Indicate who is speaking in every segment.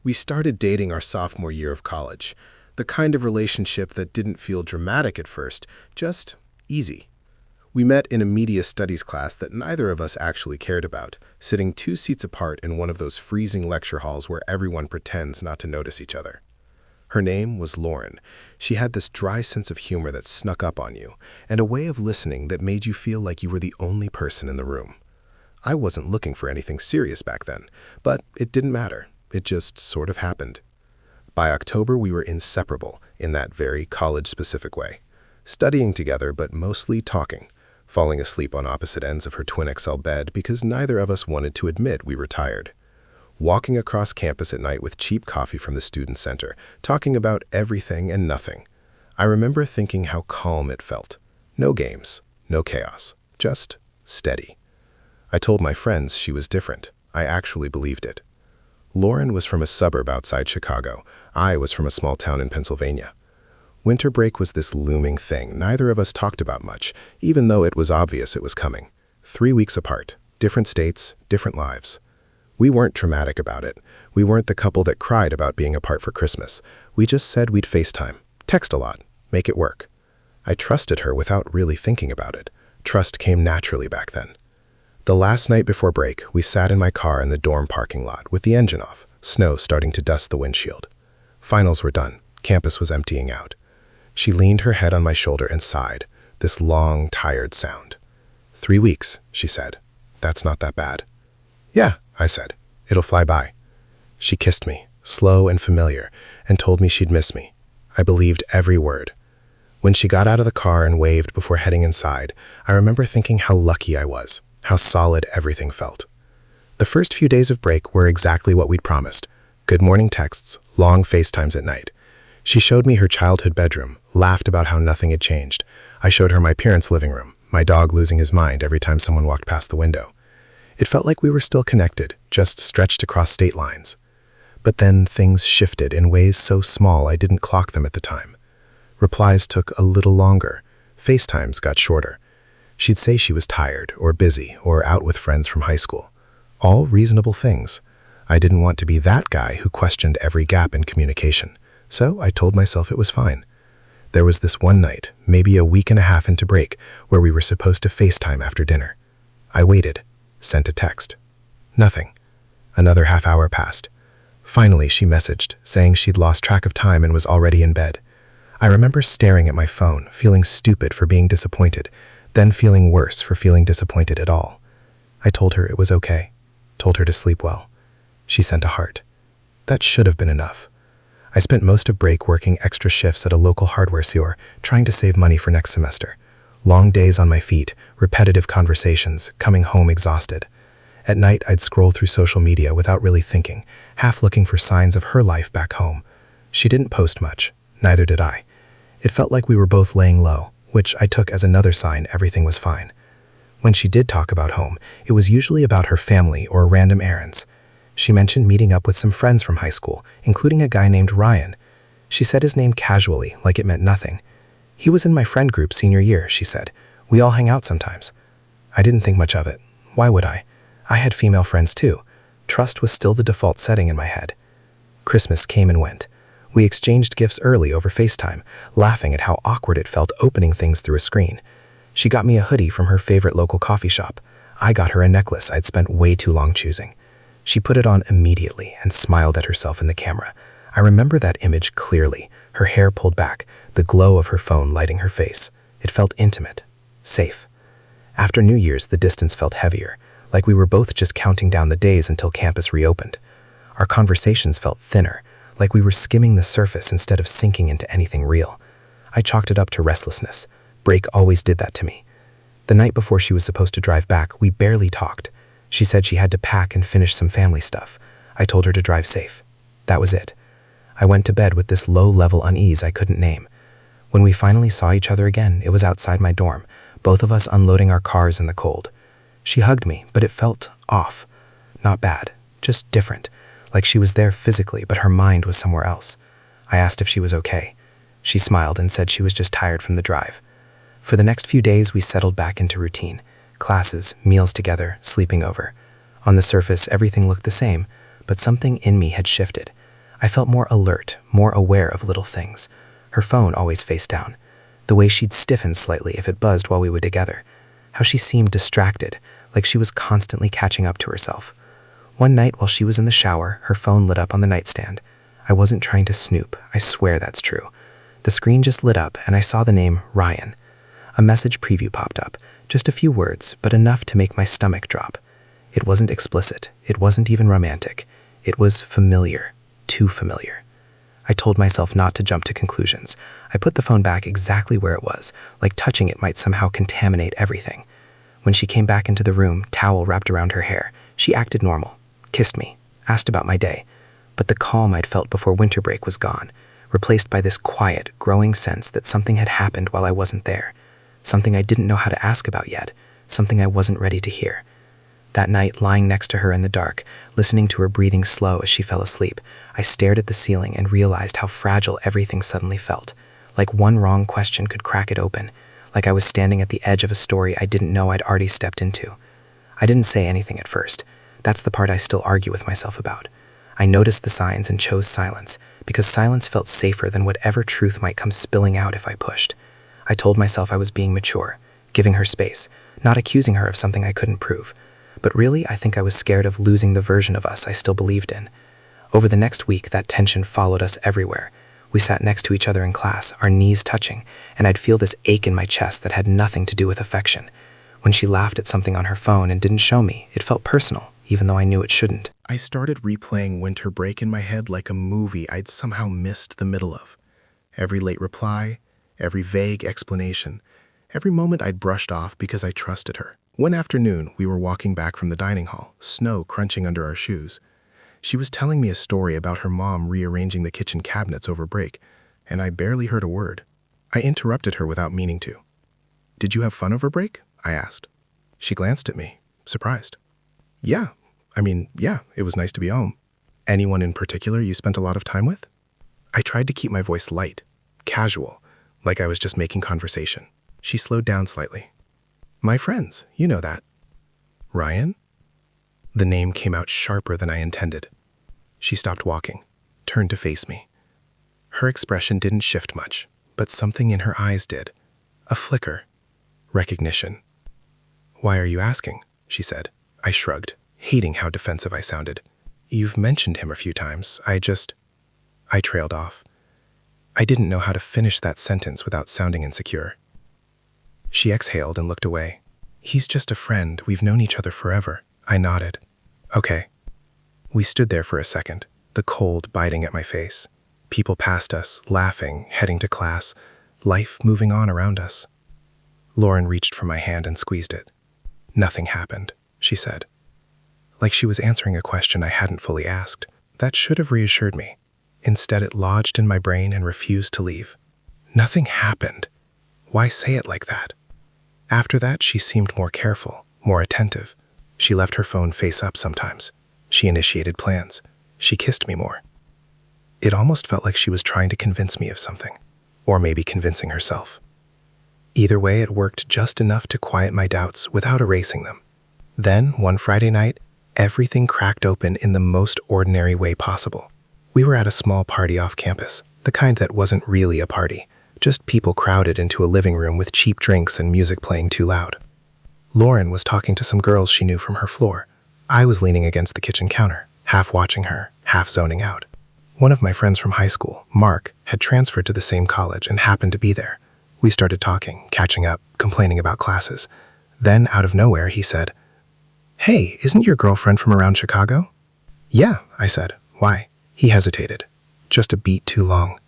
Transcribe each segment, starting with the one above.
Speaker 1: We started dating our sophomore year of college, the kind of relationship that didn't feel dramatic at first, just easy. We met in a media studies class that neither of us actually cared about, sitting 2 seats apart in one of those freezing lecture halls where everyone pretends not to notice each other. Her name was Lauren. She had this dry sense of humor that snuck up on you, and a way of listening that made you feel like you were the only person in the room. I wasn't looking for anything serious back then, but it didn't matter. It just sort of happened. By October, we were inseparable in that very college-specific way, studying together but mostly talking, falling asleep on opposite ends of her twin XL bed because neither of us wanted to admit we were tired. Walking across campus at night with cheap coffee from the student center, talking about everything and nothing. I remember thinking how calm it felt. No games, no chaos, just steady. I told my friends she was different. I actually believed it. Lauren was from a suburb outside Chicago. I was from a small town in Pennsylvania. Winter break was this looming thing neither of us talked about much, even though it was obvious it was coming. 3 weeks apart, different states, different lives. We weren't dramatic about it. We weren't the couple that cried about being apart for Christmas. We just said we'd FaceTime, text a lot, make it work. I trusted her without really thinking about it. Trust came naturally back then. The last night before break, we sat in my car in the dorm parking lot with the engine off, snow starting to dust the windshield. Finals were done. Campus was emptying out. She leaned her head on my shoulder and sighed, this long, tired sound. 3 weeks, she said. That's not that bad. Yeah, I said. It'll fly by. She kissed me, slow and familiar, and told me she'd miss me. I believed every word. When she got out of the car and waved before heading inside, I remember thinking how lucky I was, how solid everything felt. The first few days of break were exactly what we'd promised. Good morning texts, long FaceTimes at night. She showed me her childhood bedroom, laughed about how nothing had changed. I showed her my parents' living room, my dog losing his mind every time someone walked past the window. It felt like we were still connected, just stretched across state lines. But then things shifted in ways so small I didn't clock them at the time. Replies took a little longer. FaceTimes got shorter. She'd say she was tired or busy or out with friends from high school. All reasonable things. I didn't want to be that guy who questioned every gap in communication, so I told myself it was fine. There was this one night, maybe a week and a half into break, where we were supposed to FaceTime after dinner. I waited, sent a text. Nothing. Another half hour passed. Finally, she messaged, saying she'd lost track of time and was already in bed. I remember staring at my phone, feeling stupid for being disappointed, then feeling worse for feeling disappointed at all. I told her it was okay, told her to sleep well. She sent a heart. That should have been enough. I spent most of break working extra shifts at a local hardware store, trying to save money for next semester. Long days on my feet, repetitive conversations, coming home exhausted. At night, I'd scroll through social media without really thinking, half looking for signs of her life back home. She didn't post much, neither did I. It felt like we were both laying low, which I took as another sign everything was fine. When she did talk about home, it was usually about her family or random errands. She mentioned meeting up with some friends from high school, including a guy named Ryan. She said his name casually, like it meant nothing. He was in my friend group senior year, she said. We all hang out sometimes. I didn't think much of it. Why would I? I had female friends too. Trust was still the default setting in my head. Christmas came and went. We exchanged gifts early over FaceTime, laughing at how awkward it felt opening things through a screen. She got me a hoodie from her favorite local coffee shop. I got her a necklace I'd spent way too long choosing. She put it on immediately and smiled at herself in the camera. I remember that image clearly, her hair pulled back, the glow of her phone lighting her face. It felt intimate, safe. After New Year's, the distance felt heavier, like we were both just counting down the days until campus reopened. Our conversations felt thinner, like we were skimming the surface instead of sinking into anything real. I chalked it up to restlessness. Break always did that to me. The night before she was supposed to drive back, we barely talked. She said she had to pack and finish some family stuff. I told her to drive safe. That was it. I went to bed with this low-level unease I couldn't name. When we finally saw each other again, it was outside my dorm, both of us unloading our cars in the cold. She hugged me, but it felt off. Not bad, just different. Like she was there physically, but her mind was somewhere else. I asked if she was okay. She smiled and said she was just tired from the drive. For the next few days, we settled back into routine. Classes, meals together, sleeping over. On the surface, everything looked the same, but something in me had shifted.
Speaker 2: I felt more alert, more aware of little things. Her phone always face down. The way she'd stiffen slightly if it buzzed while we were together. How she seemed distracted, like she was constantly catching up to herself. One night while she was in the shower, her phone lit up on the nightstand. I wasn't trying to snoop, I swear that's true. The screen just lit up and I saw the name Ryan. A message preview popped up, just a few words, but enough to make my stomach drop. It wasn't explicit, it wasn't even romantic. It was familiar, too familiar. I told myself not to jump to conclusions. I put the phone back exactly where it was, like touching it might somehow contaminate everything. When she came back into the room, towel wrapped around her hair, she acted normal, kissed me, asked about my day. But the calm I'd felt before winter break was gone, replaced by this quiet, growing sense that something had happened while I wasn't there. Something I didn't know how to ask about yet, something I wasn't ready to hear. That night, lying next to her in the dark, listening to her breathing slow as she fell asleep, I stared at the ceiling and realized how fragile everything suddenly felt. Like one wrong question could crack it open. Like I was standing at the edge of a story I didn't know I'd already stepped into. I didn't say anything at first. That's the part I still argue with myself about. I noticed the signs and chose silence, because silence felt safer than whatever truth might come spilling out if I pushed. I told myself I was being mature, giving her space, not accusing her of something I couldn't prove. But really, I think I was scared of losing the version of us I still believed in. Over the next week, that tension followed us everywhere. We sat next to each other in class, our knees touching, and I'd feel this ache in my chest that had nothing to do with affection. When she laughed at something on her phone and didn't show me, it felt personal, even though I knew it shouldn't.
Speaker 1: I started replaying winter break in my head like a movie I'd somehow missed the middle of. Every late reply, every vague explanation, every moment I'd brushed off because I trusted her. One afternoon, we were walking back from the dining hall, snow crunching under our shoes. She was telling me a story about her mom rearranging the kitchen cabinets over break, and I barely heard a word. I interrupted her without meaning to. "Did you have fun over break?" I asked. She glanced at me, surprised. Yeah, it was nice to be home. Anyone in particular you spent a lot of time with?" I tried to keep my voice light, casual, like I was just making conversation. She slowed down slightly. "My friends, you know that." "Ryan?" The name came out sharper than I intended. She stopped walking, turned to face me. Her expression didn't shift much, but something in her eyes did. A flicker. Recognition. "Why are you asking?" she said. I shrugged, hating how defensive I sounded. "You've mentioned him a few times. I trailed off. I didn't know how to finish that sentence without sounding insecure. She exhaled and looked away. "He's just a friend. We've known each other forever." I nodded. "Okay." We stood there for a second, the cold biting at my face. People passed us, laughing, heading to class, life moving on around us. Lauren reached for my hand and squeezed it. "Nothing happened," she said. Like she was answering a question I hadn't fully asked. That should have reassured me. Instead, it lodged in my brain and refused to leave. Nothing happened. Why say it like that? After that, she seemed more careful, more attentive. She left her phone face up sometimes. She initiated plans. She kissed me more. It almost felt like she was trying to convince me of something, or maybe convincing herself. Either way, it worked just enough to quiet my doubts without erasing them. Then, one Friday night, everything cracked open in the most ordinary way possible. We were at a small party off campus, the kind that wasn't really a party, just people crowded into a living room with cheap drinks and music playing too loud. Lauren was talking to some girls she knew from her floor. I was leaning against the kitchen counter, half watching her, half zoning out. One of my friends from high school, Mark, had transferred to the same college and happened to be there. We started talking, catching up, complaining about classes. Then, out of nowhere, he said, "Hey, isn't your girlfriend from around Chicago?" "Yeah," I said. "Why?" He hesitated. Just a beat too long.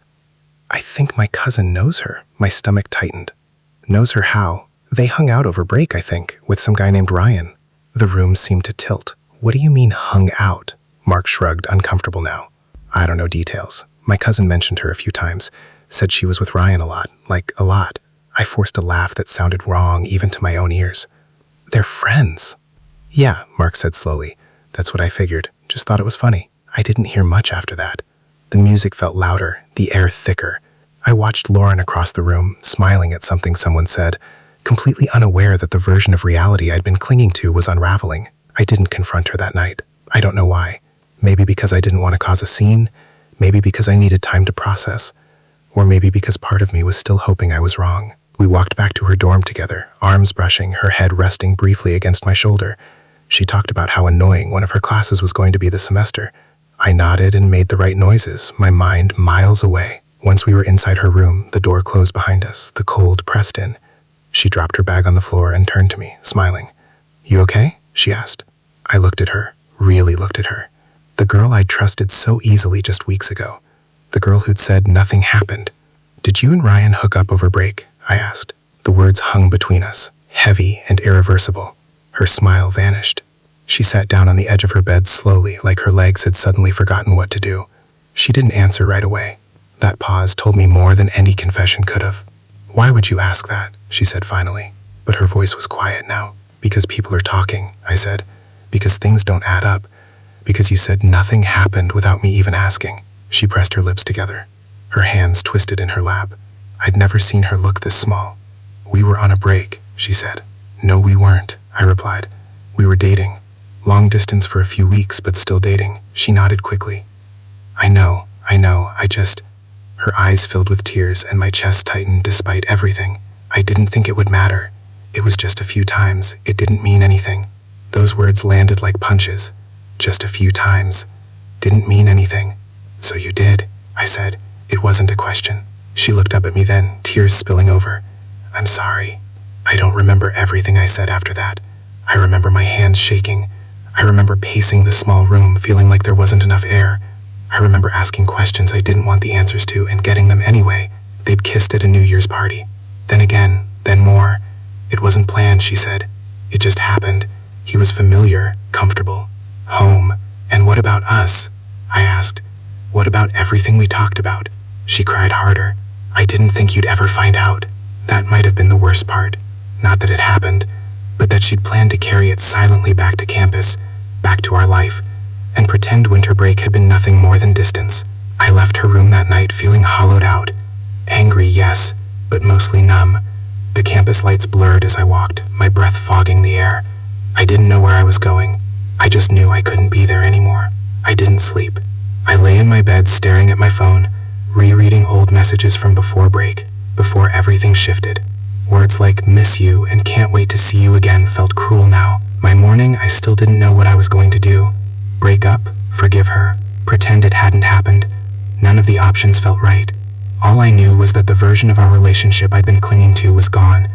Speaker 1: "I think my cousin knows her." My stomach tightened. "Knows her how?" "They hung out over break, I think, with some guy named Ryan." The room seemed to tilt. "What do you mean, hung out?" Mark shrugged, uncomfortable now. "I don't know details. My cousin mentioned her a few times, said she was with Ryan a lot, like a lot." I forced a laugh that sounded wrong even to my own ears. "They're friends." "Yeah," Mark said slowly. "That's what I figured. Just thought it was funny." I didn't hear much after that. The music felt louder, the air thicker. I watched Lauren across the room, smiling at something someone said, completely unaware that the version of reality I'd been clinging to was unraveling. I didn't confront her that night. I don't know why. Maybe because I didn't want to cause a scene. Maybe because I needed time to process, or maybe because part of me was still hoping I was wrong. We walked back to her dorm together, arms brushing, her head resting briefly against my shoulder. She talked about how annoying one of her classes was going to be this semester. I nodded and made the right noises, my mind miles away. Once we were inside her room, the door closed behind us, the cold pressed in. She dropped her bag on the floor and turned to me, smiling. "You okay?" she asked. I looked at her, really looked at her. The girl I'd trusted so easily just weeks ago. The girl who'd said nothing happened. "Did you and Ryan hook up over break?" I asked. The words hung between us, heavy and irreversible. Her smile vanished. She sat down on the edge of her bed slowly, like her legs had suddenly forgotten what to do. She didn't answer right away. That pause told me more than any confession could have. "Why would you ask that?" she said finally. But her voice was quiet now. "Because people are talking," I said. "Because things don't add up. Because you said nothing happened without me even asking." She pressed her lips together. Her hands twisted in her lap. I'd never seen her look this small. "We were on a break," she said. "No, we weren't," I replied. "We were dating. Long distance for a few weeks, but still dating." She nodded quickly. I know, I just..." Her eyes filled with tears and my chest tightened despite everything. I didn't think it would matter. It was just a few times. It didn't mean anything. Those words landed like punches. Just a few times. Didn't mean anything. "So you did," I said. It wasn't a question. She looked up at me then, tears spilling over. "I'm sorry." I don't remember everything I said after that. I remember my hands shaking. I remember pacing the small room, feeling like there wasn't enough air. I remember asking questions I didn't want the answers to and getting them anyway. They'd kissed at a New Year's party. Then again, then more. "It wasn't planned," she said. "It just happened. He was familiar, comfortable, home." "And what about us?" I asked. "What about everything we talked about?" She cried harder. "I didn't think you'd ever find out. That might have been the worst part. Not that it happened, but that she'd planned to carry it silently back to campus, back to our life, and pretend winter break had been nothing more than distance." I left her room that night feeling hollowed out. Angry, yes, but mostly numb. The campus lights blurred as I walked, my breath fogging the air. I didn't know where I was going. I just knew I couldn't be there anymore. I didn't sleep. I lay in my bed staring at my phone, rereading old messages from before break, before everything shifted. Words like "miss you" and "can't wait to see you again" felt cruel now. My morning, I still didn't know what I was going to do. Break up, forgive her, pretend it hadn't happened. None of the options felt right. All I knew was that the version of our relationship I'd been clinging to was gone,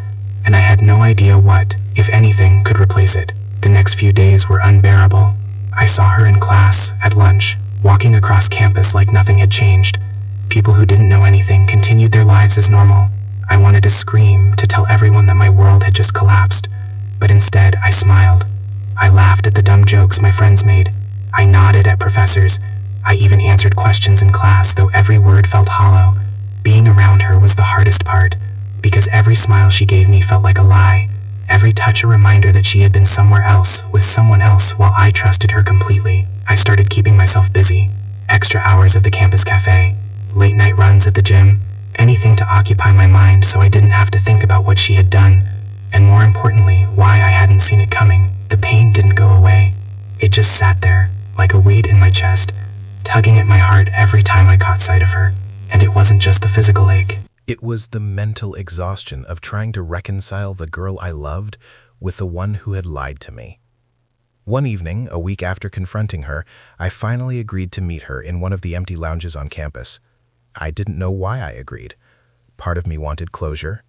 Speaker 1: and I had no idea what, if anything, could replace it. The next few days were unbearable. I saw her in class, at lunch, walking across campus like nothing had changed. People who didn't know anything continued their lives as normal. I wanted to scream, to tell everyone that my world had just collapsed. But instead, I smiled. I laughed at the dumb jokes my friends made. I nodded at professors. I even answered questions in class, though every word felt hollow. Being around her was the hardest part, because every smile she gave me felt like a lie. Every touch a reminder that she had been somewhere else, with someone else, while I trusted her completely. I started keeping myself busy. Extra hours at the campus cafe, late night runs at the gym, anything to occupy my mind so I didn't have to think about what she had done, and more importantly, why I hadn't seen it coming. The pain didn't go away. It just sat there, like a weight in my chest, tugging at my heart every time I caught sight of her. And it wasn't just the physical ache.
Speaker 3: It was the mental exhaustion of trying to reconcile the girl I loved with the one who had lied to me. One evening, a week after confronting her, I finally agreed to meet her in one of the empty lounges on campus. I didn't know why I agreed. Part of me wanted closure.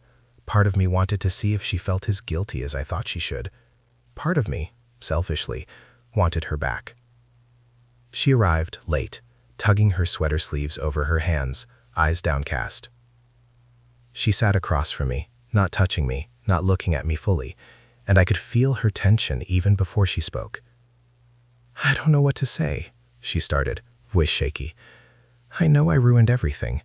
Speaker 3: Part of me wanted to see if she felt as guilty as I thought she should. Part of me, selfishly, wanted her back. She arrived late, tugging her sweater sleeves over her hands, eyes downcast. She sat across from me, not touching me, not looking at me fully, and I could feel her tension even before she spoke. "I don't know what to say," she started, voice shaky. "I know I ruined everything."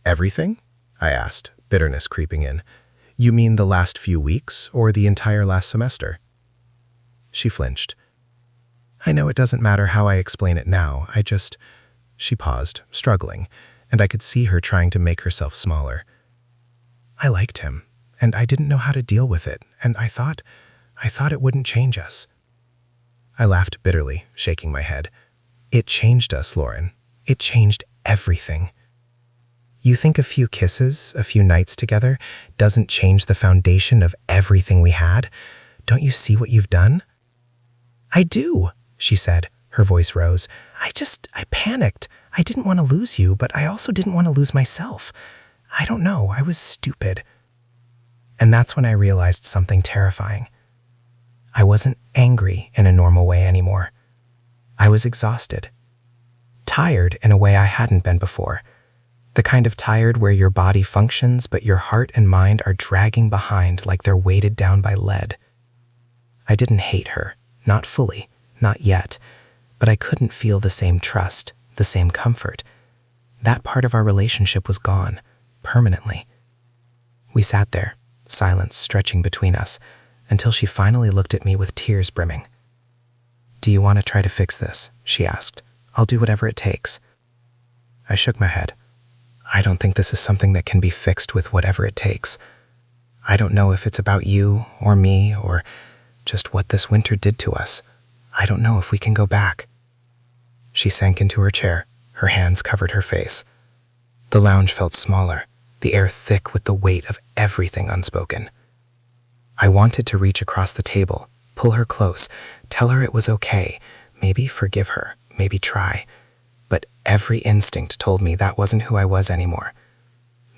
Speaker 3: "Everything?" I asked, bitterness creeping in. "You mean the last few weeks, or the entire last semester?" She flinched. "I know it doesn't matter how I explain it now, She paused, struggling, and I could see her trying to make herself smaller. "I liked him, and I didn't know how to deal with it, and I thought it wouldn't change us." I laughed bitterly, shaking my head. "It changed us, Lauren. It changed everything. You think a few kisses, a few nights together, doesn't change the foundation of everything we had? Don't you see what you've done? I do, she said. Her voice rose. I panicked. I didn't want to lose you, but I also didn't want to lose myself. I don't know, I was stupid. And that's when I realized something terrifying. I wasn't angry in a normal way anymore. I was exhausted. Tired in a way I hadn't been before. The kind of tired where your body functions, but your heart and mind are dragging behind like they're weighted down by lead. I didn't hate her, not fully, not yet, but I couldn't feel the same trust, the same comfort. That part of our relationship was gone, permanently. We sat there, silence stretching between us, until she finally looked at me with tears brimming. "Do you want to try to fix this?" she asked. "I'll do whatever it takes." I shook my head. I don't think this is something that can be fixed with whatever it takes. I don't know if it's about you or me or just what this winter did to us. I don't know if we can go back. She sank into her chair. Her hands covered her face. The lounge felt smaller, the air thick with the weight of everything unspoken. I wanted to reach across the table, pull her close, tell her it was okay, maybe forgive her, maybe try. But every instinct told me that wasn't who I was anymore.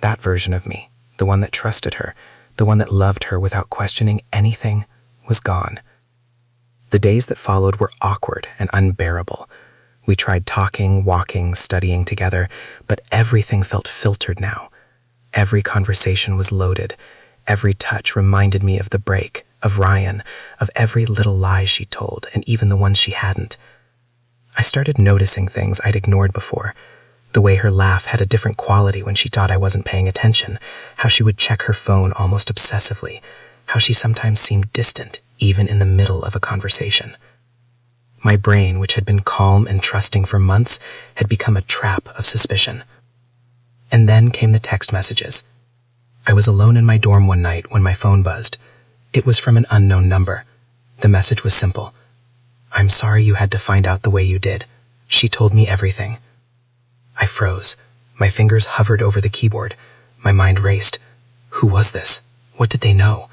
Speaker 3: That version of me, the one that trusted her, the one that loved her without questioning anything, was gone. The days that followed were awkward and unbearable. We tried talking, walking, studying together, but everything felt filtered now. Every conversation was loaded. Every touch reminded me of the break, of Ryan, of every little lie she told, and even the ones she hadn't. I started noticing things I'd ignored before. The way her laugh had a different quality when she thought I wasn't paying attention, how she would check her phone almost obsessively, how she sometimes seemed distant, even in the middle of a conversation. My brain, which had been calm and trusting for months, had become a trap of suspicion. And then came the text messages. I was alone in my dorm one night when my phone buzzed. It was from an unknown number. The message was simple. "I'm sorry you had to find out the way you did. She told me everything." I froze. My fingers hovered over the keyboard. My mind raced. Who was this? What did they know?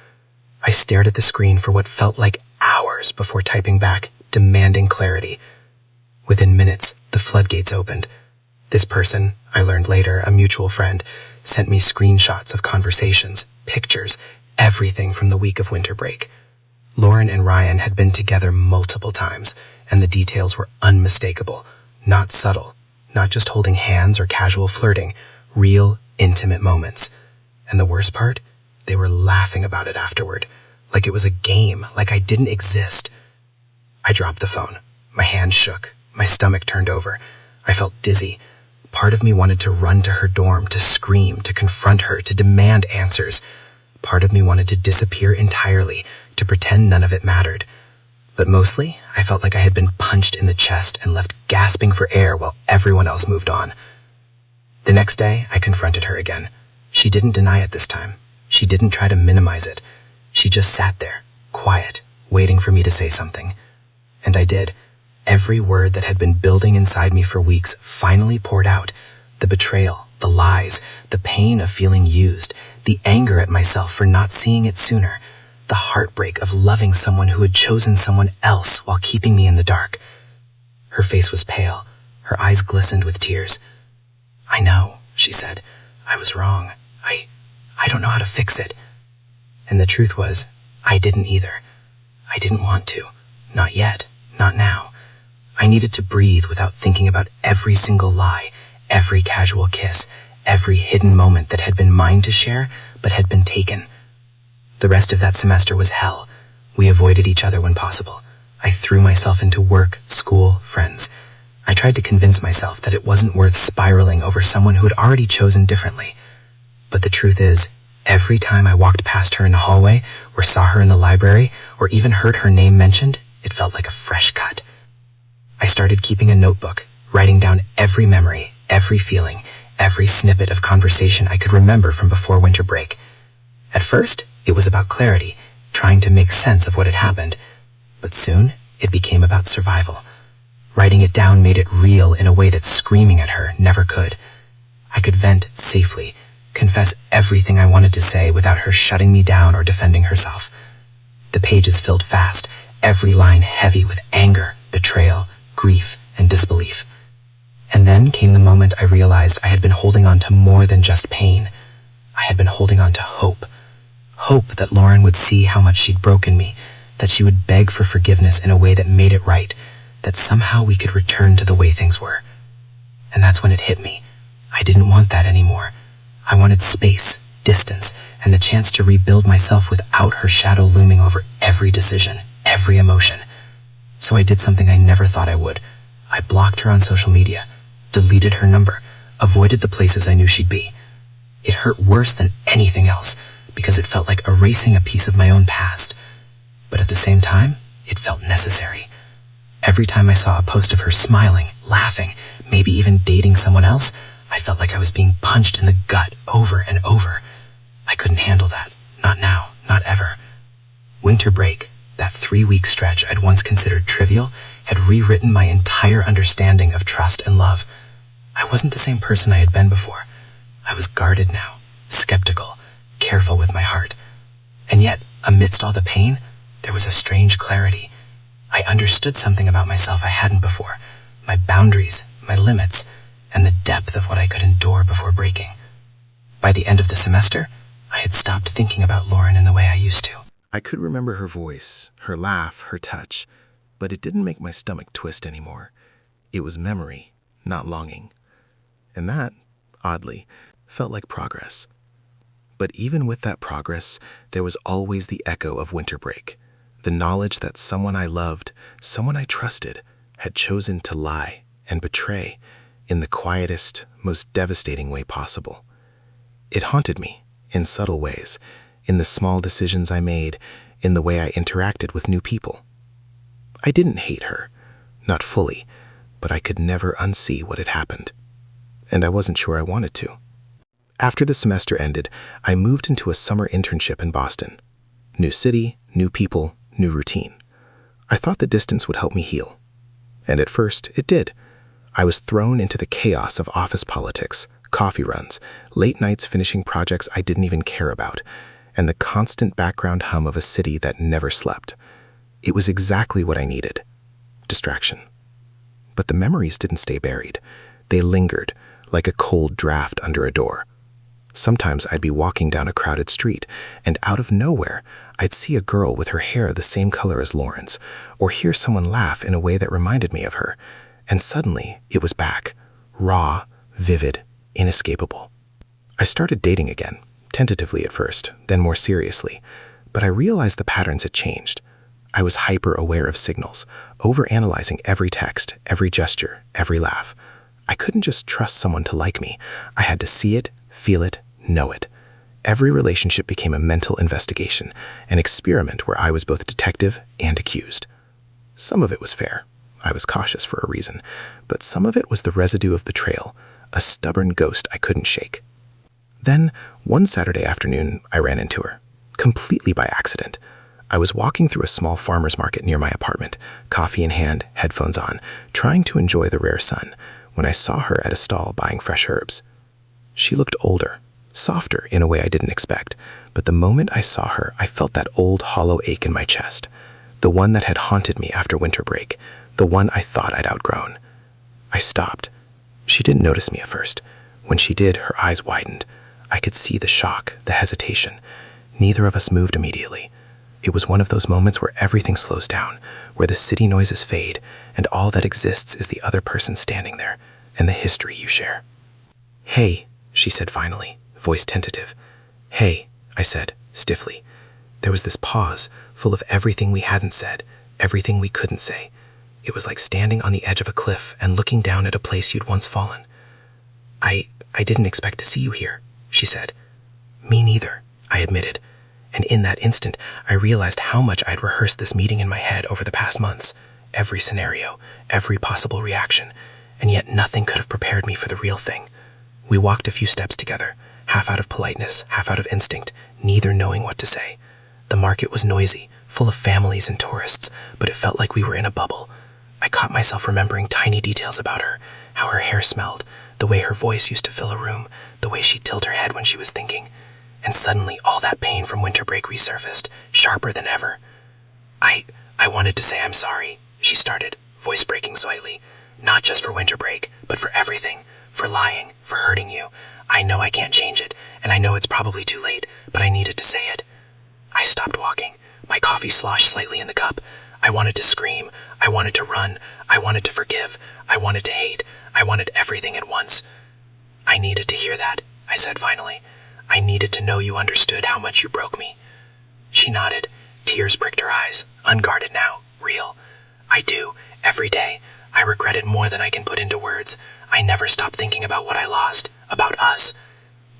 Speaker 3: I stared at the screen for what felt like hours before typing back, demanding clarity. Within minutes, the floodgates opened. This person, I learned later, a mutual friend, sent me screenshots of conversations, pictures, everything from the week of winter break. Lauren and Ryan had been together multiple times, and the details were unmistakable, not subtle, not just holding hands or casual flirting, real, intimate moments. And the worst part? They were laughing about it afterward, like it was a game, like I didn't exist. I dropped the phone. My hand shook. My stomach turned over. I felt dizzy. Part of me wanted to run to her dorm, to scream, to confront her, to demand answers. Part of me wanted to disappear entirely, to pretend none of it mattered. But mostly, I felt like I had been punched in the chest and left gasping for air while everyone else moved on. The next day, I confronted her again. She didn't deny it this time. She didn't try to minimize it. She just sat there, quiet, waiting for me to say something. And I did. Every word that had been building inside me for weeks finally poured out. The betrayal, the lies, the pain of feeling used, the anger at myself for not seeing it sooner, the heartbreak of loving someone who had chosen someone else while keeping me in the dark. Her face was pale. Her eyes glistened with tears. "I know," she said. "I was wrong. I don't know how to fix it." And the truth was, I didn't either. I didn't want to. Not yet. Not now. I needed to breathe without thinking about every single lie, every casual kiss, every hidden moment that had been mine to share, but had been taken. The rest of that semester was hell. We avoided each other when possible. I threw myself into work, school, friends. I tried to convince myself that it wasn't worth spiraling over someone who had already chosen differently. But the truth is, every time I walked past her in the hallway, or saw her in the library, or even heard her name mentioned, it felt like a fresh cut. I started keeping a notebook, writing down every memory, every feeling, every snippet of conversation I could remember from before winter break. At first, it was about clarity, trying to make sense of what had happened. But soon, it became about survival.
Speaker 2: Writing it down made it real in a way that screaming at her never could. I could vent safely, confess everything I wanted to say without her shutting me down or defending herself. The pages filled fast, every line heavy with anger, betrayal, grief, and disbelief. And then came the moment I realized I had been holding on to more than just pain. I had been holding on to hope. Hope that Lauren would see how much she'd broken me, that she would beg for forgiveness in a way that made it right, that somehow we could return to the way things were. And that's when it hit me. I didn't want that anymore. I wanted space, distance, and the chance to rebuild myself without her shadow looming over every decision, every emotion. So I did something I never thought I would. I blocked her on social media, deleted her number, avoided the places I knew she'd be. It hurt worse than anything else, because it felt like erasing a piece of my own past. But at the same time, it felt necessary. Every time I saw a post of her smiling, laughing, maybe even dating someone else, I felt like I was being punched in the gut over and over. I couldn't handle that. Not now. Not ever. Winter break, that 3-week stretch I'd once considered trivial, had rewritten my entire understanding of trust and love. I wasn't the same person I had been before. I was guarded now, skeptical, careful with my heart. And yet, amidst all the pain, there was a strange clarity. I understood something about myself I hadn't before, my boundaries, my limits, and the depth of what I could endure before breaking. By the end of the semester, I had stopped thinking about Lauren in the way I used to.
Speaker 3: I could remember her voice, her laugh, her touch, but it didn't make my stomach twist anymore. It was memory, not longing. And that, oddly, felt like progress. But even with that progress, there was always the echo of winter break, the knowledge that someone I loved, someone I trusted, had chosen to lie and betray in the quietest, most devastating way possible. It haunted me in subtle ways, in the small decisions I made, in the way I interacted with new people. I didn't hate her, not fully, but I could never unsee what had happened. And I wasn't sure I wanted to. After the semester ended, I moved into a summer internship in Boston. New city, new people, new routine. I thought the distance would help me heal. And at first, it did. I was thrown into the chaos of office politics, coffee runs, late nights finishing projects I didn't even care about, and the constant background hum of a city that never slept. It was exactly what I needed. Distraction. But the memories didn't stay buried. They lingered, like a cold draft under a door. Sometimes I'd be walking down a crowded street, and out of nowhere, I'd see a girl with her hair the same color as Lauren's, or hear someone laugh in a way that reminded me of her, and suddenly it was back, raw, vivid, inescapable. I started dating again, tentatively at first, then more seriously, but I realized the patterns had changed. I was hyper-aware of signals, overanalyzing every text, every gesture, every laugh. I couldn't just trust someone to like me. I had to see it, feel it, know it. Every relationship became a mental investigation, an experiment where I was both detective and accused. Some of it was fair. I was cautious for a reason, but some of it was the residue of betrayal, a stubborn ghost I couldn't shake. Then, one Saturday afternoon, I ran into her, completely by accident. I was walking through a small farmer's market near my apartment, coffee in hand, headphones on, trying to enjoy the rare sun, when I saw her at a stall buying fresh herbs. She looked older, softer in a way I didn't expect, but the moment I saw her, I felt that old hollow ache in my chest, the one that had haunted me after winter break, the one I thought I'd outgrown. I stopped. She didn't notice me at first. When she did, her eyes widened. I could see the shock, the hesitation. Neither of us moved immediately. It was one of those moments where everything slows down, where the city noises fade, and all that exists is the other person standing there, and the history you share. "Hey," she said finally, voice tentative. "Hey," I said, stiffly. There was this pause, full of everything we hadn't said, everything we couldn't say. It was like standing on the edge of a cliff and looking down at a place you'd once fallen. I didn't expect to see you here," she said. "Me neither," I admitted. And in that instant, I realized how much I'd rehearsed this meeting in my head over the past months. Every scenario, every possible reaction, and yet nothing could have prepared me for the real thing. We walked a few steps together, half out of politeness, half out of instinct, neither knowing what to say. The market was noisy, full of families and tourists, but it felt like we were in a bubble.
Speaker 2: I caught myself remembering tiny details about her, how her hair smelled, the way her voice used to fill a room, the way she'd tilt her head when she was thinking. And suddenly all that pain from winter break resurfaced, sharper than ever. I wanted to say I'm sorry, she started, voice breaking slightly. Not just for winter break, but for everything. For lying, for hurting you. I know I can't change it, and I know it's probably too late, but I needed to say it. I stopped walking. My coffee sloshed slightly in the cup. I wanted to scream. I wanted to run. I wanted to forgive. I wanted to hate. I wanted everything at once. I needed to hear that, I said finally. I needed to know you understood how much you broke me. She nodded. Tears pricked her eyes. Unguarded now. Real. I do. Every day. I regret it more than I can put into words. I never stopped thinking about what I lost. About us.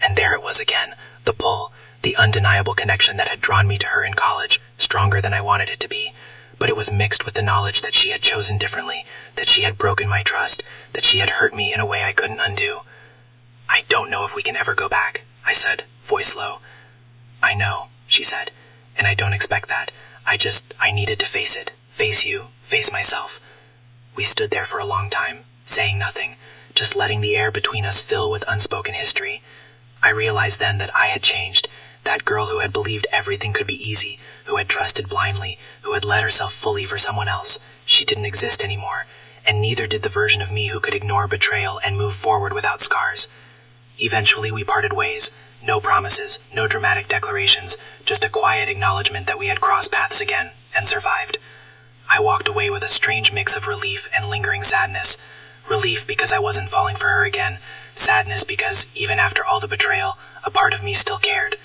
Speaker 2: And there it was again. The pull. The undeniable connection that had drawn me to her in college. Stronger than I wanted it to be. But it was mixed with the knowledge that she had chosen differently. That she had broken my trust. That she had hurt me in a way I couldn't undo. I don't know if we can ever go back, I said, voice low. I know, she said, and I don't expect that. I needed to face it. Face you. Face myself. We stood there for a long time, saying nothing, just letting the air between us fill with unspoken history. I realized then that I had changed. That girl who had believed everything could be easy, who had trusted blindly, who had let herself fully for someone else. She didn't exist anymore, and neither did the version of me who could ignore betrayal and move forward without scars. Eventually we parted ways. No promises, no dramatic declarations, just a quiet acknowledgement that we had crossed paths again, and survived. I walked away with a strange mix of relief and lingering sadness. Relief because I wasn't falling for her again. Sadness because, even after all the betrayal, a part of me still cared.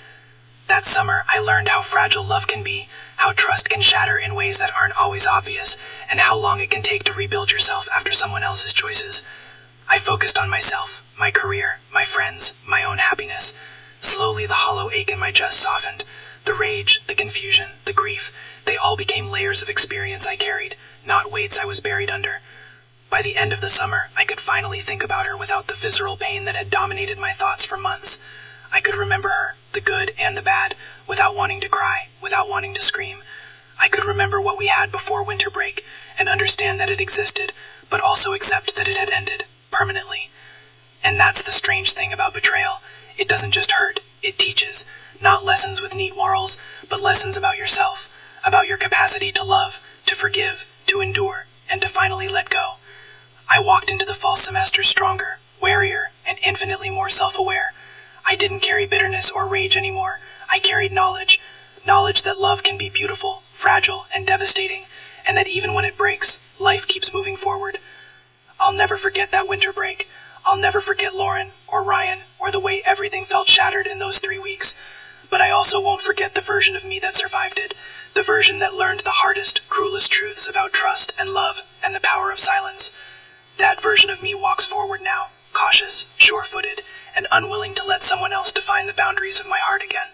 Speaker 2: That summer, I learned how fragile love can be, how trust can shatter in ways that aren't always obvious, and how long it can take to rebuild yourself after someone else's choices. I focused on myself, my career, my friends, my own happiness. Slowly the hollow ache in my chest softened. The rage, the confusion, the grief, they all became layers of experience I carried, not weights I was buried under. By the end of the summer, I could finally think about her without the visceral pain that had dominated my thoughts for months. I could remember her, the good and the bad, without wanting to cry, without wanting to scream. I could remember what we had before winter break, and understand that it existed, but also accept that it had ended, permanently. And that's the strange thing about betrayal. It doesn't just hurt, it teaches. Not lessons with neat morals, but lessons about yourself, about your capacity to love, to forgive, to endure, and to finally let go. I walked into the fall semester stronger, warier, and infinitely more self-aware. I didn't carry bitterness or rage anymore. I carried knowledge. Knowledge that love can be beautiful, fragile, and devastating, and that even when it breaks, life keeps moving forward. I'll never forget that winter break. I'll never forget Lauren, or Ryan, or the way everything felt shattered in those 3 weeks. But I also won't forget the version of me that survived it. The version that learned the hardest, cruelest truths about trust and love and the power of silence. That version of me walks forward now, cautious, sure-footed, and unwilling to let someone else define the boundaries of my heart again.